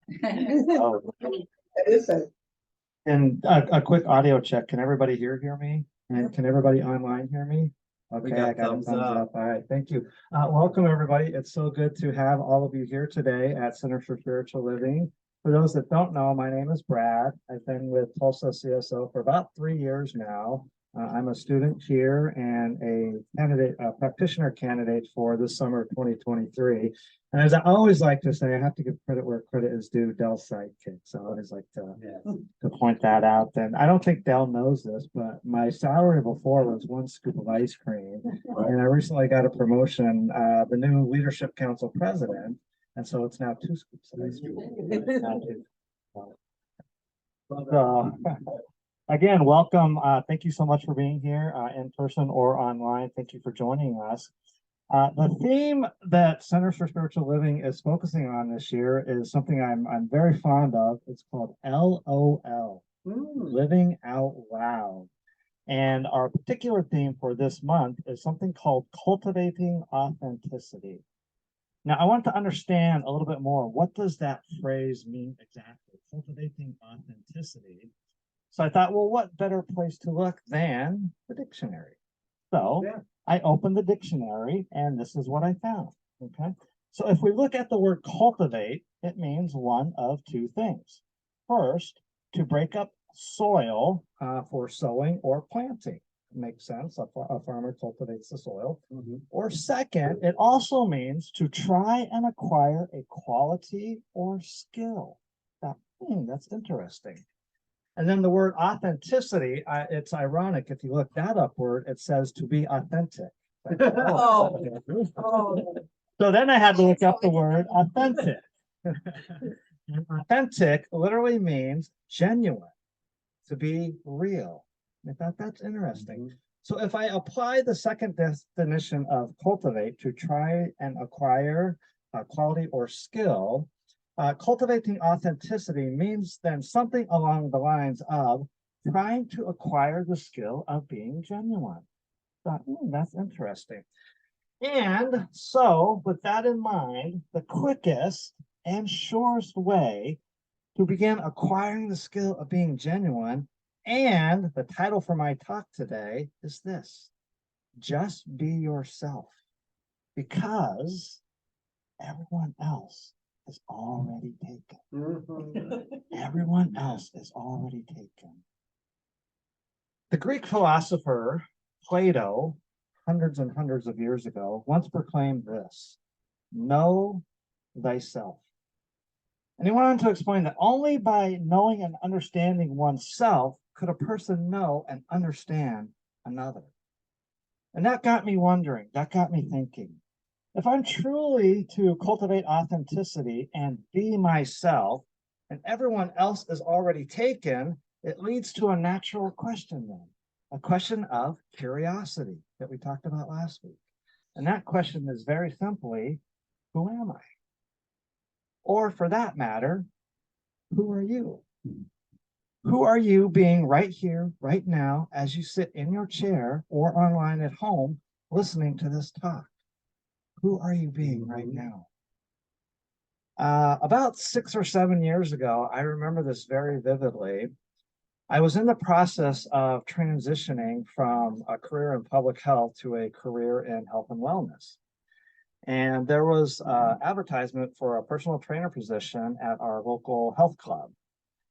Oh, and a quick audio check. Can everybody hear me? And can everybody online hear me? Okay, I got a thumbs up. All right, thank you. Welcome, everybody. It's so good to have all of you here today at Center for Spiritual Living. For those that don't know, my name is Brad. I've been with Tulsa CSO for about 3 years now. I'm a student here and a practitioner candidate for this summer of 2023. And as I always like to say, I have to give credit where credit is due, Dell's sidekick. So I always like to point that out. And I don't think Dell knows this, but my salary before was 1 scoop of ice cream. And I recently got a promotion, the new Leadership Council president. And so it's now 2 scoops of ice cream. So, again, welcome. Thank you so much for being here in person or online. Thank you for joining us. The theme that Centers for Spiritual Living is focusing on this year is something I'm very fond of. It's called LOL, Living Out Loud. And our particular theme for this month is something called Cultivating Authenticity. Now, I want to understand a little bit more. What does that phrase mean exactly? Cultivating authenticity. So I thought, well, what better place to look than the dictionary? So I opened the dictionary and this is what I found. Okay. So if we look at the word cultivate, it means one of 2 things. First, to break up soil for sowing or planting. Makes sense. A farmer cultivates the soil. Or second, it also means to try and acquire a quality or skill. That's interesting. And then the word authenticity, it's ironic. If you look that upward, it says to be authentic. So then I had to look up the word authentic. And authentic literally means genuine, to be real. I thought that's interesting. So if I apply the second definition of cultivate, to try and acquire a quality or skill, cultivating authenticity means then something along the lines of trying to acquire the skill of being genuine. That's interesting. And so with that in mind, the quickest and surest way to begin acquiring the skill of being genuine, and the title for my talk today is this: just be yourself, because everyone else is already taken. Everyone else is already taken. The Greek philosopher Plato, hundreds and hundreds of years ago, once proclaimed this: know thyself. And he went on to explain that only by knowing and understanding oneself could a person know and understand another. And that got me wondering, that got me thinking. If I'm truly to cultivate authenticity and be myself, and everyone else is already taken, it leads to a natural question then, a question of curiosity that we talked about last week. And that question is very simply, who am I? Or for that matter, who are you? Who are you being right here, right now, as you sit in your chair or online at home listening to this talk? Who are you being right now? About 6 or 7 years ago, I remember this very vividly. I was in the process of transitioning from a career in public health to a career in health and wellness. And there was advertisement for a personal trainer position at our local health club.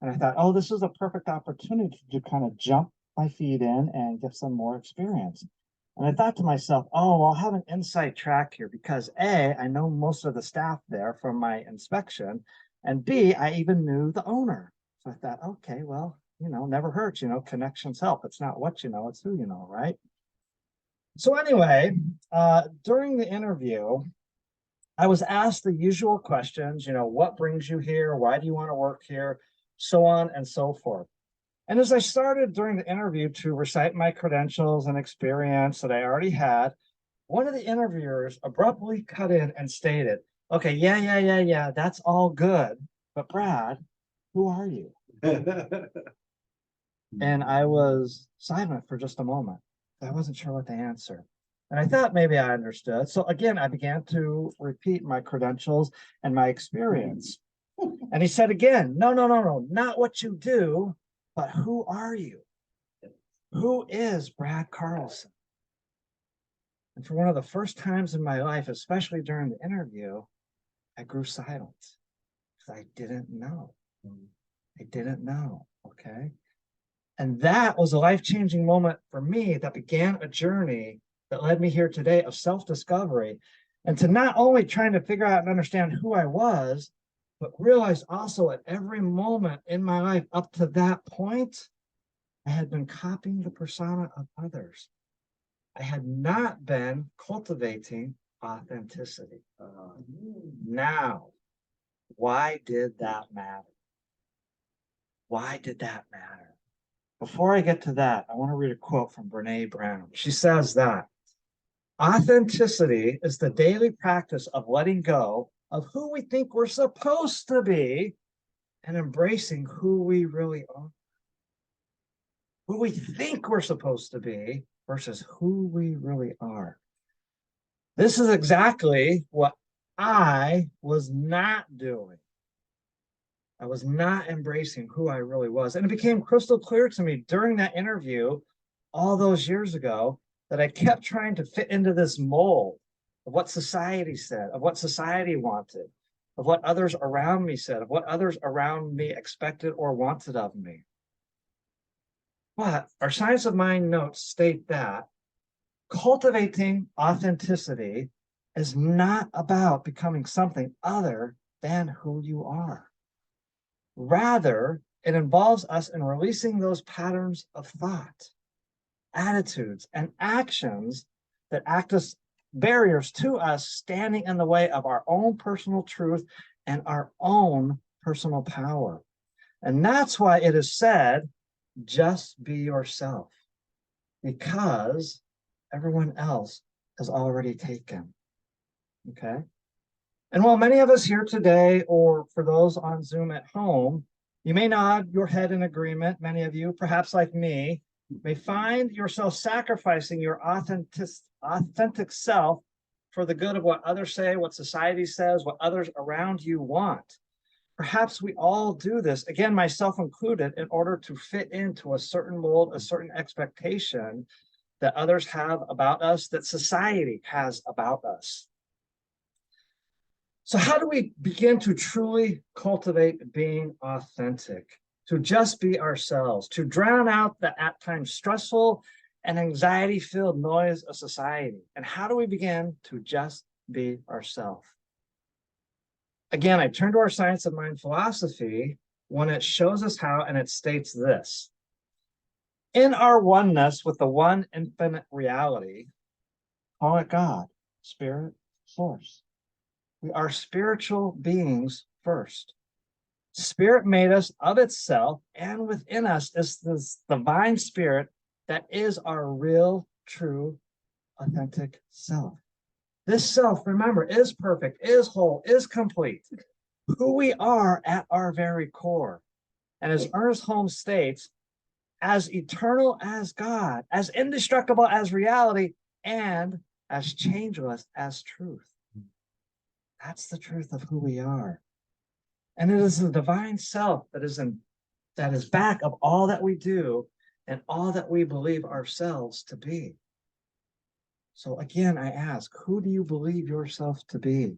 And I thought, oh, this is a perfect opportunity to kind of jump my feet in and get some more experience. And I thought to myself, oh, I'll have an inside track here because A, I know most of the staff there from my inspection, and B, I even knew the owner. So I thought, okay, well, never hurts, connections help. It's not what you know, it's who you know, right? So anyway, during the interview, I was asked the usual questions, what brings you here? Why do you want to work here? So on and so forth. And as I started during the interview to recite my credentials and experience that I already had, one of the interviewers abruptly cut in and stated, okay, yeah, that's all good. But Brad, who are you? And I was silent for just a moment. I wasn't sure what to answer. And I thought maybe I understood. So again, I began to repeat my credentials and my experience. And he said again, no, no, no, no, not what you do, but who are you? Who is Brad Carlson? And for one of the first times in my life, especially during the interview, I grew silent because I didn't know. I didn't know. Okay. And that was a life-changing moment for me that began a journey that led me here today of self-discovery and to not only trying to figure out and understand who I was, but realize also at every moment in my life up to that point, I had been copying the persona of others. I had not been cultivating authenticity. Now, why did that matter? Why did that matter? Before I get to that, I want to read a quote from Brene Brown. She says that authenticity is the daily practice of letting go of who we think we're supposed to be and embracing who we really are. Who we think we're supposed to be versus who we really are. This is exactly what I was not doing. I was not embracing who I really was. And it became crystal clear to me during that interview all those years ago that I kept trying to fit into this mold of what society said, of what society wanted, of what others around me said, of what others around me expected or wanted of me. But our Science of Mind notes state that cultivating authenticity is not about becoming something other than who you are. Rather, it involves us in releasing those patterns of thought, attitudes, and actions that act as barriers to us standing in the way of our own personal truth and our own personal power. And that's why it is said, just be yourself, because everyone else is already taken. Okay. And while many of us here today, or for those on Zoom at home, you may nod your head in agreement, many of you, perhaps like me, may find yourself sacrificing your authentic self for the good of what others say, what society says, what others around you want. Perhaps we all do this, again, myself included, in order to fit into a certain mold, a certain expectation that others have about us, that society has about us. So how do we begin to truly cultivate being authentic, to just be ourselves, to drown out the at times stressful and anxiety-filled noise of society? And how do we begin to just be ourselves? Again, I turn to our Science of Mind philosophy when it shows us how, and it states this. In our oneness with the one infinite reality, call it God, spirit, source. We are spiritual beings first. Spirit made us of itself, and within us is this divine spirit that is our real, true, authentic self. This self, remember, is perfect, is whole, is complete. Who we are at our very core. And as Ernest Holmes states, as eternal as God, as indestructible as reality, and as changeless as truth. That's the truth of who we are. And it is the divine self that is back of all that we do and all that we believe ourselves to be. So again, I ask, who do you believe yourself to be?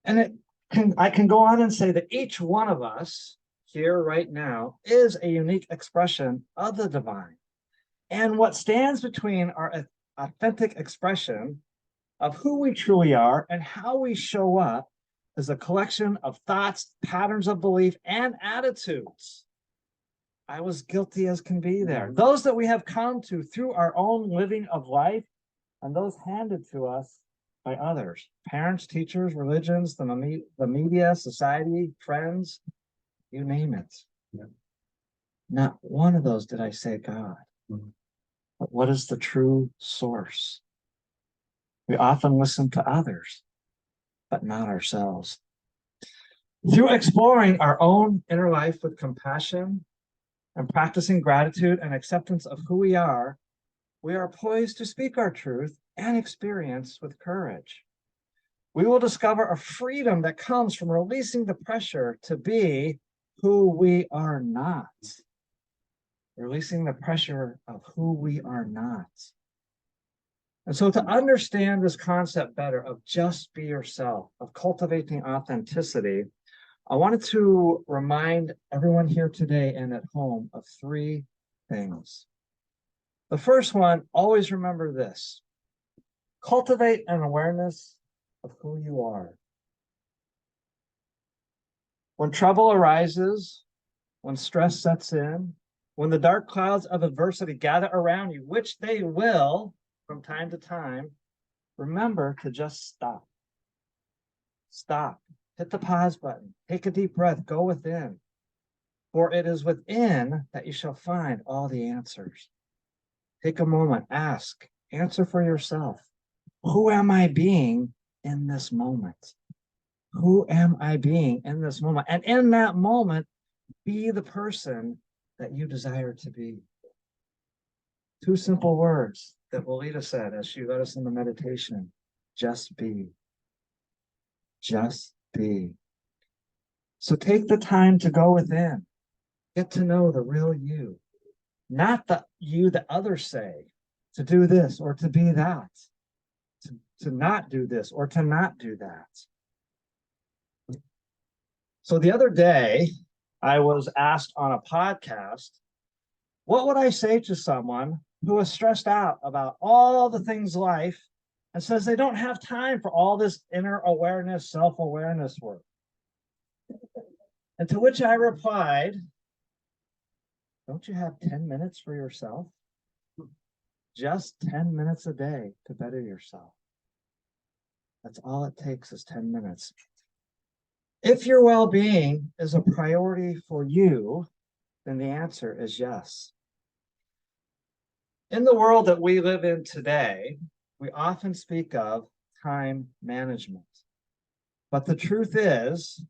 And I can go on and say that each one of us here right now is a unique expression of the divine. And what stands between our authentic expression of who we truly are and how we show up is a collection of thoughts, patterns of belief, and attitudes. I was guilty as can be there. Those that we have come to through our own living of life, and those handed to us by others, parents, teachers, religions, the media, society, friends, you name it. Yeah. Not one of those did I say God. Mm-hmm. But what is the true source? We often listen to others, but not ourselves. Through exploring our own inner life with compassion and practicing gratitude and acceptance of who we are poised to speak our truth and experience with courage. We will discover a freedom that comes from releasing the pressure to be who we are not. Releasing the pressure of who we are not. And so to understand this concept better of just be yourself, of cultivating authenticity, I wanted to remind everyone here today and at home of three things. The first one, always remember this. Cultivate an awareness of who you are. When trouble arises, when stress sets in, when the dark clouds of adversity gather around you, which they will from time to time, remember to just stop. Stop. Hit the pause button. Take a deep breath. Go within. For it is within that you shall find all the answers. Take a moment. Ask. Answer for yourself. Who am I being in this moment? Who am I being in this moment? And in that moment, be the person that you desire to be. Two simple words that Lolita said as she led us in the meditation. Just be. Just be. So take the time to go within. Get to know the real you. Not the you that others say to do this or to be that. To not do this or to not do that. So the other day, I was asked on a podcast, what would I say to someone who is stressed out about all the things life and says they don't have time for all this inner awareness, self-awareness work? And to which I replied, don't you have 10 minutes for yourself? Just 10 minutes a day to better yourself. That's all it takes is 10 minutes. If your well-being is a priority for you, then the answer is yes. In the world that we live in today, we often speak of time management. But the truth is,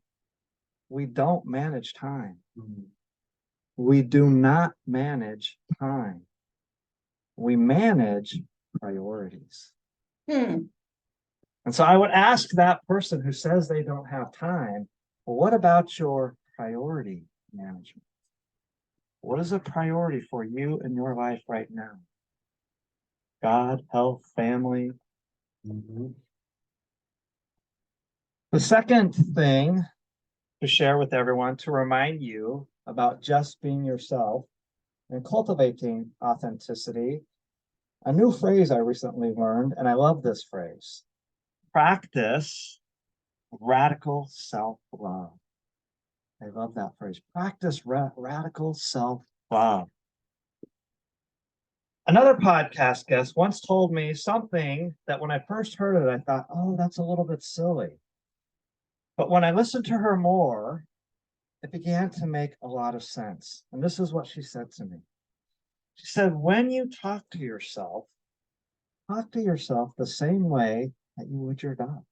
we don't manage time. We do not manage time. We manage priorities. And so I would ask that person who says they don't have time, well, what about your priority management? What is a priority for you in your life right now? God, health, family. The second thing to share with everyone, to remind you about just being yourself and cultivating authenticity, a new phrase I recently learned, and I love this phrase. Practice radical self-love. I love that phrase. Practice radical self-love. Another podcast guest once told me something that when I first heard it, I thought, oh, that's a little bit silly. But when I listened to her more, it began to make a lot of sense. And this is what she said to me. She said, when you talk to yourself the same way that you would your dog.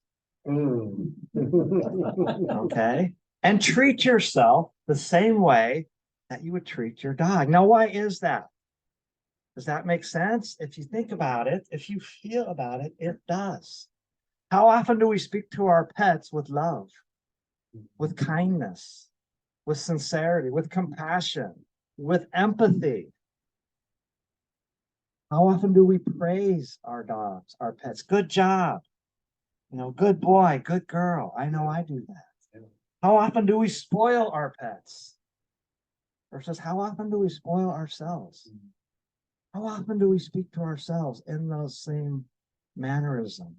Okay? And treat yourself the same way that you would treat your dog. Now, why is that? Does that make sense? If you think about it, if you feel about it, it does. How often do we speak to our pets with love, with kindness, with sincerity, with compassion, with empathy? How often do we praise our dogs, our pets? Good job. You know, good boy, good girl. I know I do that. How often do we spoil our pets? Versus how often do we spoil ourselves? How often do we speak to ourselves in those same mannerisms?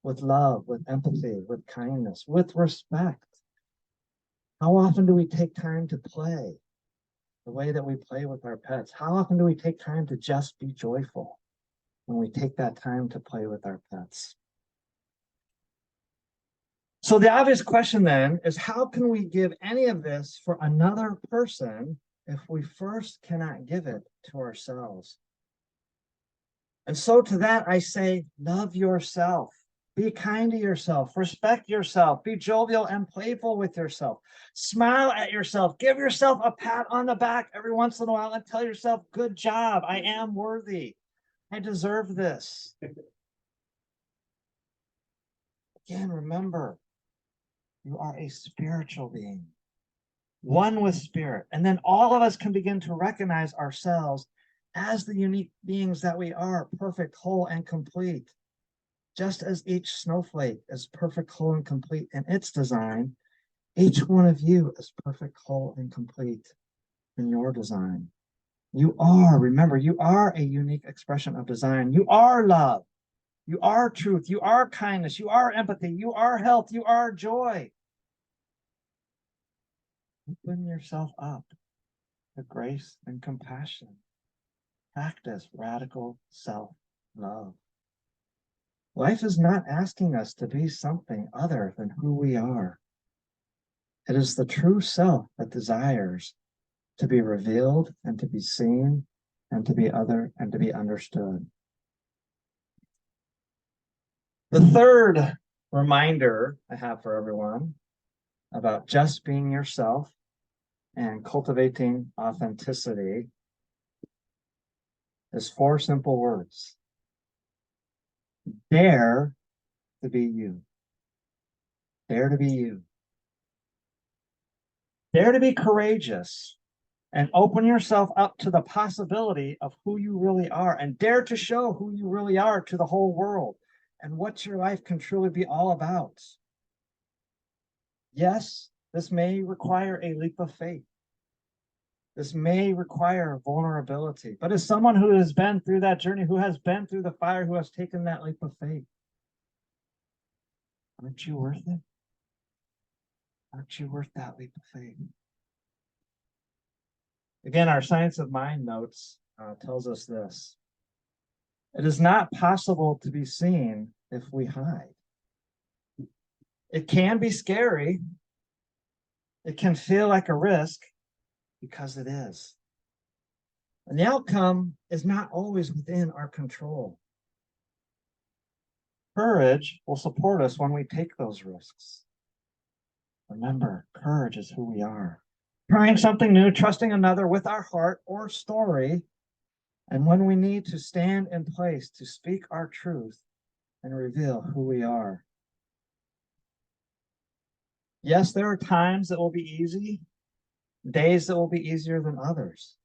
With love, with empathy, with kindness, with respect? How often do we take time to play the way that we play with our pets? How often do we take time to just be joyful when we take that time to play with our pets? So the obvious question then is, how can we give any of this for another person if we first cannot give it to ourselves? And so to that I say, love yourself. Be kind to yourself, respect yourself, be jovial and playful with yourself. Smile at yourself, give yourself a pat on the back every once in a while and tell yourself, good job, I am worthy. I deserve this. Again, remember, you are a spiritual being, one with spirit. And then all of us can begin to recognize ourselves as the unique beings that we are, perfect, whole, and complete. Just as each snowflake is perfect, whole, and complete in its design, each one of you is perfect, whole, and complete in your design. You are, remember, you are a unique expression of design. You are love. You are truth. You are kindness. You are empathy. You are health. You are joy. Open yourself up to grace and compassion. Practice radical self-love. Life is not asking us to be something other than who we are. It is the true self that desires to be revealed and to be seen and to be other and to be understood. The third reminder I have for everyone about just being yourself and cultivating authenticity is 4 simple words. Dare to be you. Dare to be you. Dare to be courageous and open yourself up to the possibility of who you really are, and dare to show who you really are to the whole world and what your life can truly be all about. Yes, this may require a leap of faith. This may require vulnerability, but as someone who has been through that journey, who has been through the fire, who has taken that leap of faith, aren't you worth it? Aren't you worth that leap of faith? Again, our Science of Mind notes tells us this. It is not possible to be seen if we hide. It can be scary. It can feel like a risk because it is. And the outcome is not always within our control. Courage will support us when we take those risks. Remember, courage is who we are. Trying something new, trusting another with our heart or story, and when we need to stand in place to speak our truth and reveal who we are. Yes, there are times that will be easy, days that will be easier than others.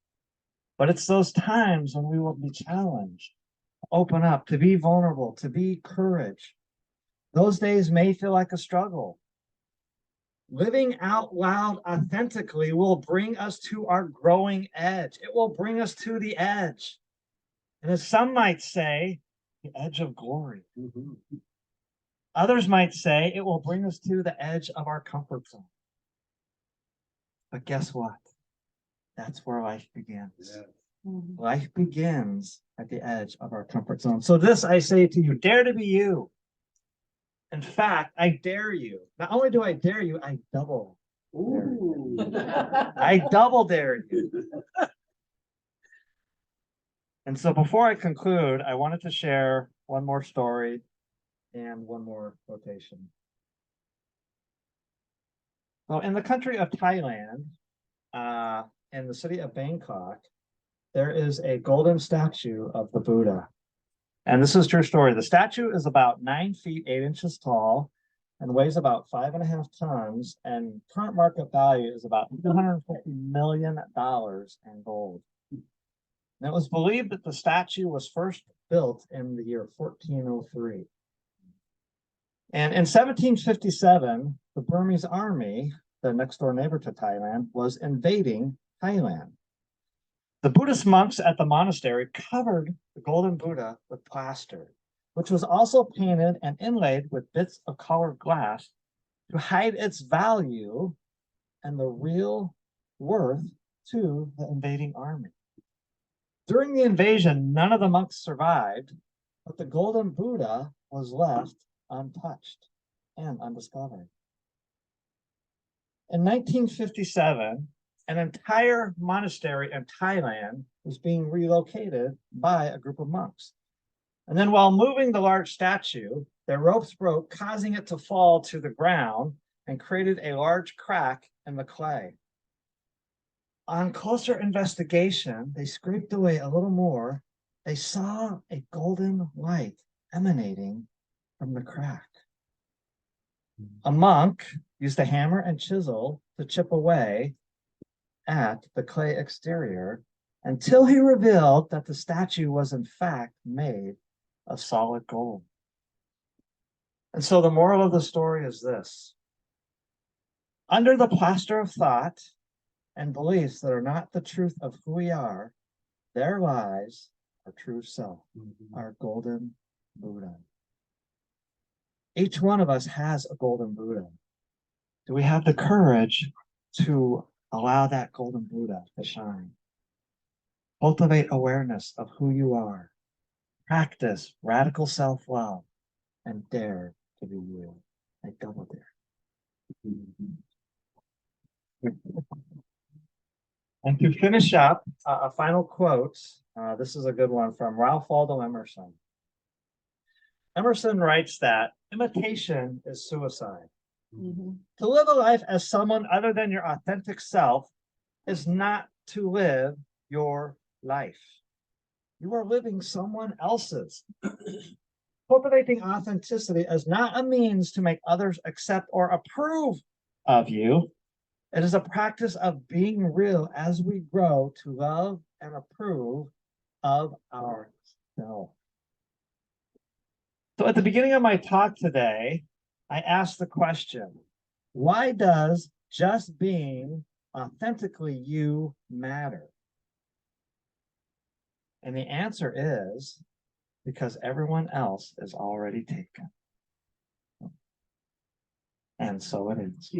But it's those times when we will be challenged, to open up, to be vulnerable, to be courage. Those days may feel like a struggle. Living out loud authentically will bring us to our growing edge. It will bring us to the edge. And as some might say, the edge of glory. Others might say it will bring us to the edge of our comfort zone. But guess what? That's where life begins. Yeah. Life begins at the edge of our comfort zone. So this I say to you, dare to be you. In fact, I dare you. Not only do I dare you, I double. Ooh. I double dare you. And so before I conclude, I wanted to share one more story and one more quotation. Well, in the country of Thailand, in the city of Bangkok, there is a golden statue of the Buddha. And this is a true story. The statue is about 9 feet, 8 inches tall and weighs about 5.5 tons. And current market value is about $250 million in gold. And it was believed that the statue was first built in the year 1403. And in 1757, the Burmese army, the next door neighbor to Thailand, was invading Thailand. The Buddhist monks at the monastery covered the golden Buddha with plaster, which was also painted and inlaid with bits of colored glass to hide its value and the real worth to the invading army. During the invasion, none of the monks survived, but the golden Buddha was left untouched and undiscovered. In 1957, an entire monastery in Thailand was being relocated by a group of monks. And then while moving the large statue, their ropes broke, causing it to fall to the ground and created a large crack in the clay. On closer investigation, they scraped away a little more. They saw a golden light emanating from the crack. A monk used a hammer and chisel to chip away at the clay exterior until he revealed that the statue was in fact made of solid gold. And so the moral of the story is this: under the plaster of thought and beliefs that are not the truth of who we are, there lies our true self, our golden Buddha. Each one of us has a golden Buddha. Do we have the courage to allow that golden Buddha to shine? Cultivate awareness of who you are. Practice radical self-love and dare to be you. I double dare. And to finish up, a final quote. This is a good one from Ralph Waldo Emerson. Emerson writes that imitation is suicide. To live a life as someone other than your authentic self is not to live your life. You are living someone else's. Cultivating authenticity is not a means to make others accept or approve of you. It is a practice of being real as we grow to love and approve of ourselves. So at the beginning of my talk today, I asked the question, why does just being authentically you matter? And the answer is because everyone else is already taken. And so it is.